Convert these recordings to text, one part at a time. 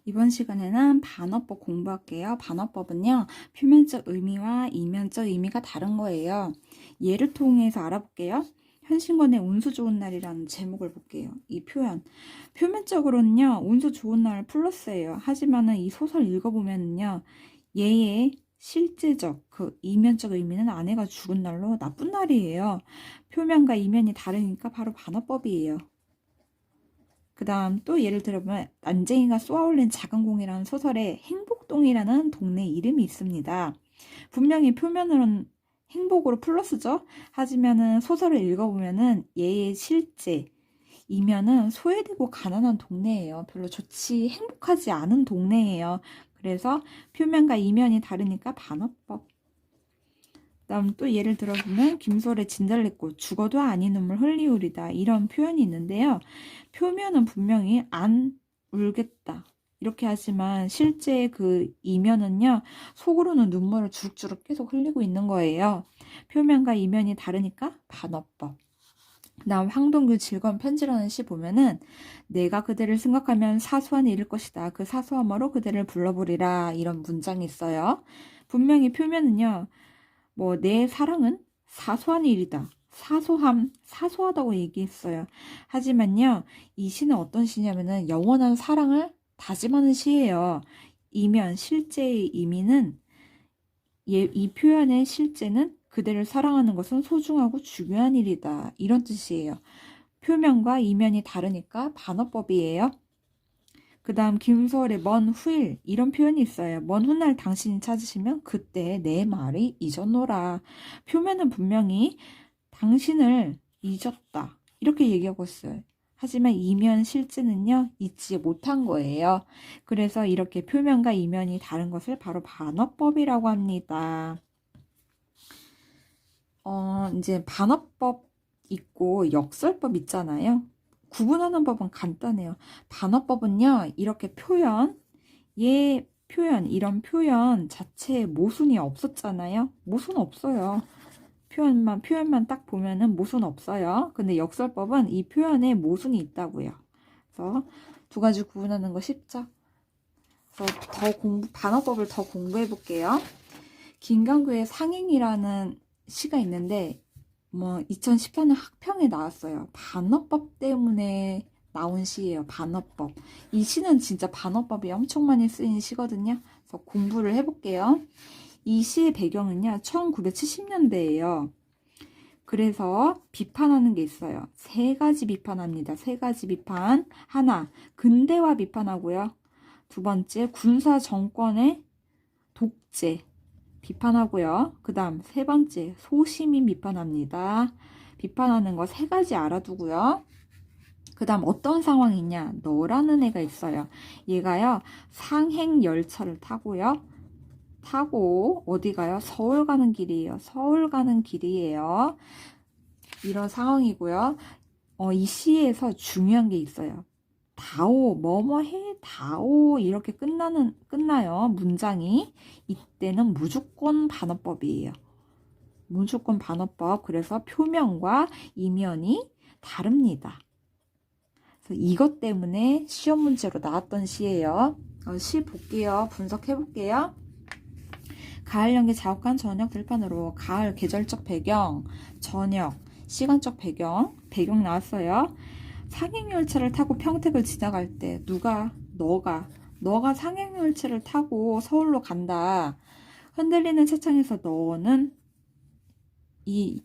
이번 시간에는 반어법 공부할게요. 반어법은요, 표면적 의미와 이면적 의미가 다른 거예요. 예를 통해서 알아볼게요. 현신건의 운수 좋은 날이라는 제목을 볼게요. 이 표면적으로는요, 운수 좋은 날 플러스예요. 하지만은 이 소설 읽어보면은요, 얘의 실제적, 이면적 의미는 아내가 죽은 날로 나쁜 날이에요. 표면과 이면이 다르니까 바로 반어법이에요. 그 다음 또 예를 들어보면 난쟁이가 쏘아올린 작은 공이라는 소설에 행복동이라는 동네 이름이 있습니다. 분명히 표면으로는 행복으로 플러스죠. 하지만은 소설을 읽어보면은 얘의 실제 이면은 소외되고 가난한 동네예요. 별로 행복하지 않은 동네예요. 그래서 표면과 이면이 다르니까 반어법. 다음 또 예를 들어보면 김소래 진달래꽃 죽어도 아니 눈물 흘리우리다 이런 표현이 있는데요. 표면은 분명히 안 울겠다 이렇게 하지만 실제 그 이면은요, 속으로는 눈물을 주룩주룩 계속 흘리고 있는 거예요. 표면과 이면이 다르니까 반어법. 다음 황동규 즐거운 편지라는 시 보면은 내가 그대를 생각하면 사소한 일일 것이다. 그 사소함으로 그대를 불러보리라 이런 문장이 있어요. 분명히 표면은요, 내 사랑은 사소한 일이다. 사소하다고 얘기했어요. 하지만요, 이 시는 어떤 시냐면은 영원한 사랑을 다짐하는 시예요. 이면, 실제의 의미는, 이 표현의 실제는 그대를 사랑하는 것은 소중하고 중요한 일이다. 이런 뜻이에요. 표면과 이면이 다르니까 반어법이에요. 그 다음 김소월의 먼 후일 이런 표현이 있어요. 먼 훗날 당신이 찾으시면 그때 내 말이 잊었노라. 표면은 분명히 당신을 잊었다 이렇게 얘기하고 있어요. 하지만 이면 실제는요, 잊지 못한 거예요. 그래서 이렇게 표면과 이면이 다른 것을 바로 반어법이라고 합니다. 이제 반어법 있고 역설법 있잖아요. 구분하는 법은 간단해요. 반어법은요, 이렇게 이런 표현 자체에 모순이 없었잖아요. 모순 없어요. 표현만 딱 보면은 모순 없어요. 근데 역설법은 이 표현에 모순이 있다고요. 그래서 두 가지 구분하는 거 쉽죠? 그래서 반어법을 더 공부해 볼게요. 김강구의 상행이라는 시가 있는데 2014년 학평에 나왔어요. 반어법 때문에 나온 시예요. 반어법. 이 시는 진짜 반어법이 엄청 많이 쓰인 시거든요. 그래서 공부를 해볼게요. 이 시의 배경은요, 1970년대예요. 그래서 비판하는 게 있어요. 세 가지 비판합니다. 세 가지 비판. 하나, 근대화 비판하고요. 두 번째, 군사 정권의 독재 비판하고요. 그 다음 세 번째, 소시민 비판합니다. 비판하는 거 세 가지 알아두고요. 그 다음 어떤 상황이냐, 너라는 애가 있어요. 얘가요, 상행 열차를 타고 어디 가요? 서울 가는 길이에요. 서울 가는 길이에요. 이런 상황이고요. 이 시에서 중요한 게 있어요. 다오, 뭐뭐해, 다오 이렇게 끝나요. 문장이. 이때는 무조건 반어법이에요. 무조건 반어법. 그래서 표면과 이면이 다릅니다. 그래서 이것 때문에 시험 문제로 나왔던 시예요. 시 볼게요. 분석해 볼게요. 가을 연기 자욱한 저녁 들판으로 가을 계절적 배경, 저녁, 시간적 배경 나왔어요. 상행열차를 타고 평택을 지나갈 때 너가 상행열차를 타고 서울로 간다. 흔들리는 차창에서 너는 이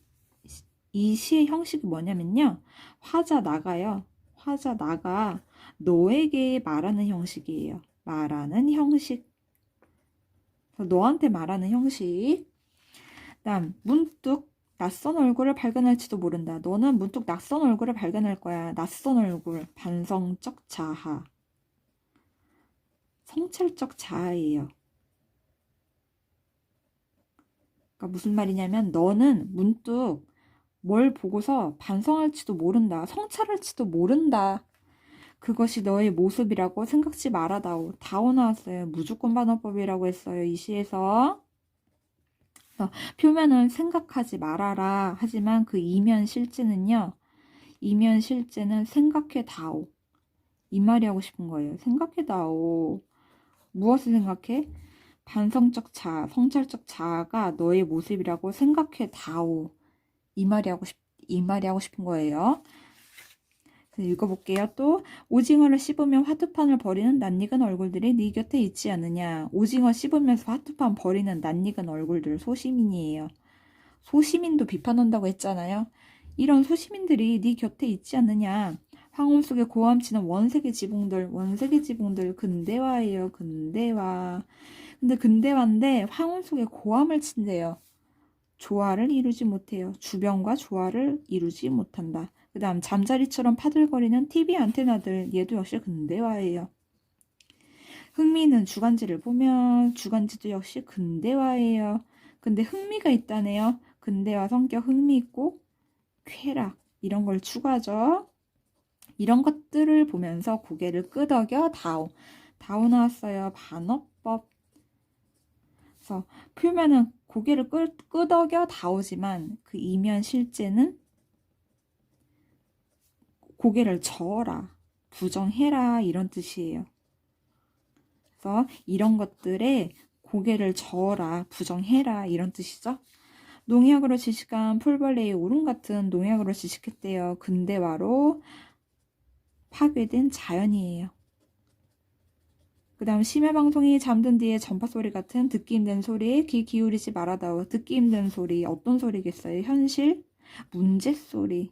시의 형식이 뭐냐면요. 화자 나가요. 화자 나가 너에게 말하는 형식이에요. 말하는 형식. 너한테 말하는 형식. 다음 문득 낯선 얼굴을 발견할지도 모른다. 너는 문득 낯선 얼굴을 발견할 거야. 낯선 얼굴, 반성적 자아, 성찰적 자아예요. 그러니까 무슨 말이냐면 너는 문득 뭘 보고서 반성할지도 모른다. 성찰할지도 모른다. 그것이 너의 모습이라고 생각지 말아다오. 다오 나왔어요. 무조건 반어법이라고 했어요. 이 시에서. 표면은 생각하지 말아라. 하지만 그 이면 실제는요. 이면 실제는 생각해 다오. 이 말이 하고 싶은 거예요. 생각해 다오. 무엇을 생각해? 반성적 자아, 성찰적 자아가 너의 모습이라고 생각해 다오. 이 말이 하고 싶은 거예요. 읽어볼게요. 또 오징어를 씹으면 화투판을 버리는 낯익은 얼굴들이 네 곁에 있지 않느냐. 오징어 씹으면서 화투판 버리는 낯익은 얼굴들 소시민이에요. 소시민도 비판한다고 했잖아요. 이런 소시민들이 네 곁에 있지 않느냐. 황혼 속에 고함치는 원색의 지붕들 근대화예요. 근대화. 근데 근대화인데 황혼 속에 고함을 친대요. 조화를 이루지 못해요. 주변과 조화를 이루지 못한다. 그 다음 잠자리처럼 파들거리는 TV 안테나들 얘도 역시 근대화예요. 흥미는 주간지를 보면 주간지도 역시 근대화예요. 근데 흥미가 있다네요. 근대화 성격 흥미 있고 쾌락 이런 걸 추구하죠. 이런 것들을 보면서 고개를 끄덕여 다오. 다오 나왔어요. 반어법. 그래서 표면은 고개를 끄덕여 다오지만 그 이면 실제는 고개를 저어라, 부정해라 이런 뜻이에요. 그래서 이런 것들에 고개를 저어라, 부정해라 이런 뜻이죠. 농약으로 지식한 풀벌레의 울음 같은 농약으로 지식했대요. 근대화로 파괴된 자연이에요. 그 다음 심야방송이 잠든 뒤에 전파소리 같은 듣기 힘든 소리에 귀 기울이지 말아다오. 듣기 힘든 소리 어떤 소리겠어요? 현실, 문제소리.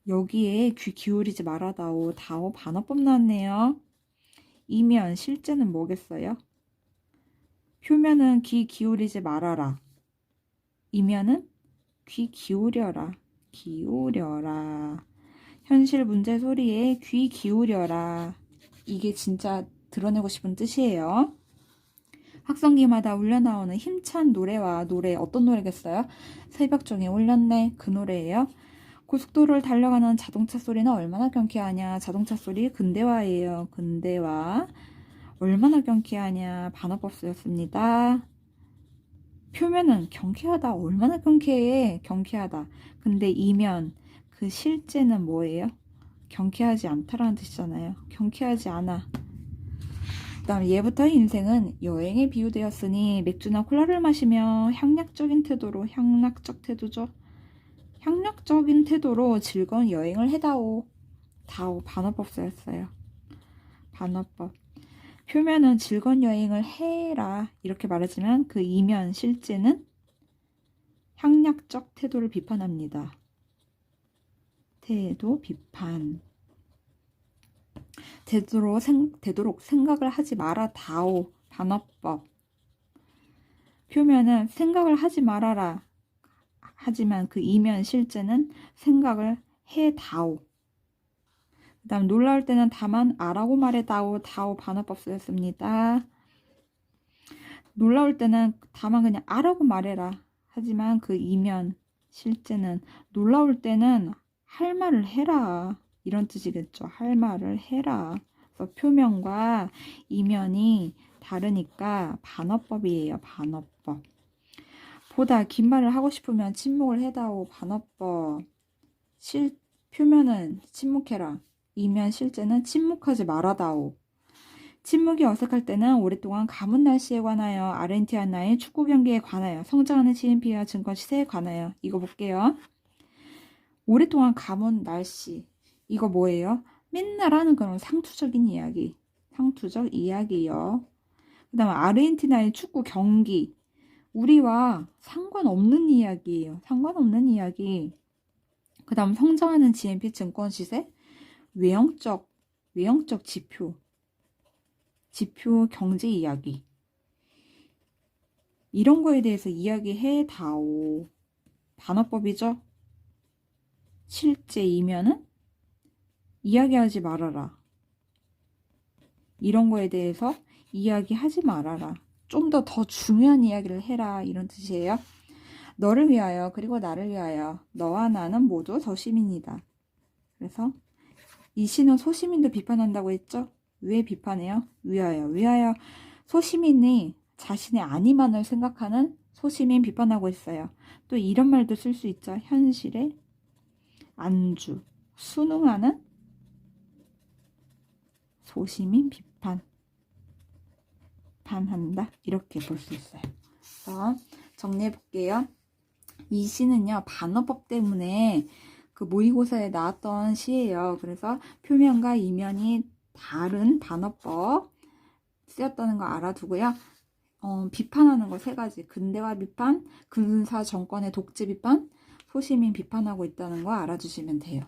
여기에 귀 기울이지 말아다오. 다오 반어법 나왔네요. 이면 실제는 뭐겠어요? 표면은 귀 기울이지 말아라. 이면은 귀 기울여라. 기울여라. 현실 문제 소리에 귀 기울여라. 이게 진짜 드러내고 싶은 뜻이에요. 학성기마다 울려나오는 힘찬 노래와 노래 어떤 노래겠어요? 새벽종에 울렸네 그 노래예요. 고속도로를 달려가는 자동차 소리는 얼마나 경쾌하냐. 자동차 소리 근대화예요. 근대화. 얼마나 경쾌하냐. 반어법 쓰였습니다. 표면은 경쾌하다. 얼마나 경쾌해. 경쾌하다. 근데 이면 그 실제는 뭐예요? 경쾌하지 않다라는 뜻이잖아요. 경쾌하지 않아. 그 다음 얘부터 인생은 여행에 비유되었으니 맥주나 콜라를 마시며 향락적인 태도로 향락적 태도죠. 향락적인 태도로 즐거운 여행을 해다오. 다오 반어법 쓰였어요. 반어법. 표면은 즐거운 여행을 해라 이렇게 말하지만 그 이면 실제는 향락적 태도를 비판합니다. 태도 비판. 되도록 생각을 하지 마라 다오. 반어법. 표면은 생각을 하지 말아라. 하지만 그 이면 실제는 생각을 해 다오. 그 다음 놀라울 때는 다만 아라고 말해 다오. 다오 반어법 쓰였습니다. 놀라울 때는 다만 그냥 아라고 말해라. 하지만 그 이면 실제는 놀라울 때는 할 말을 해라. 이런 뜻이겠죠. 할 말을 해라. 그래서 표면과 이면이 다르니까 반어법이에요. 반어법. 보다 긴 말을 하고 싶으면 침묵을 해다오. 반어법. 표면은 침묵해라. 이면 실제는 침묵하지 말아다오. 침묵이 어색할 때는 오랫동안 가뭄 날씨에 관하여 아르헨티나의 축구 경기에 관하여 성장하는 GNP와 증권 시세에 관하여 이거 볼게요. 오랫동안 가뭄 날씨 이거 뭐예요? 맨날 하는 그런 상투적인 이야기. 상투적 이야기요. 그 다음에 아르헨티나의 축구 경기 우리와 상관없는 이야기예요. 상관없는 이야기. 그 다음 성장하는 GNP 증권 시세 외형적 지표 경제 이야기 이런 거에 대해서 이야기해 다오. 반어법이죠. 실제 이면은 이야기하지 말아라. 이런 거에 대해서 이야기하지 말아라. 좀 더 중요한 이야기를 해라. 이런 뜻이에요. 너를 위하여 그리고 나를 위하여 너와 나는 모두 서시민이다. 그래서 이 시는 소시민도 비판한다고 했죠. 왜 비판해요? 위하여 소시민이 자신의 안위만을 생각하는 소시민 비판하고 있어요. 또 이런 말도 쓸 수 있죠. 현실에 안주 순응하는 소시민 비판. 비판한다. 이렇게 볼 수 있어요. 그래서 정리해 볼게요. 이 시는요, 반어법 때문에 그 모의고사에 나왔던 시예요. 그래서 표면과 이면이 다른 반어법 쓰였다는 거 알아두고요. 비판하는 거 세 가지. 근대화 비판, 군사 정권의 독재 비판, 소시민 비판하고 있다는 거 알아주시면 돼요.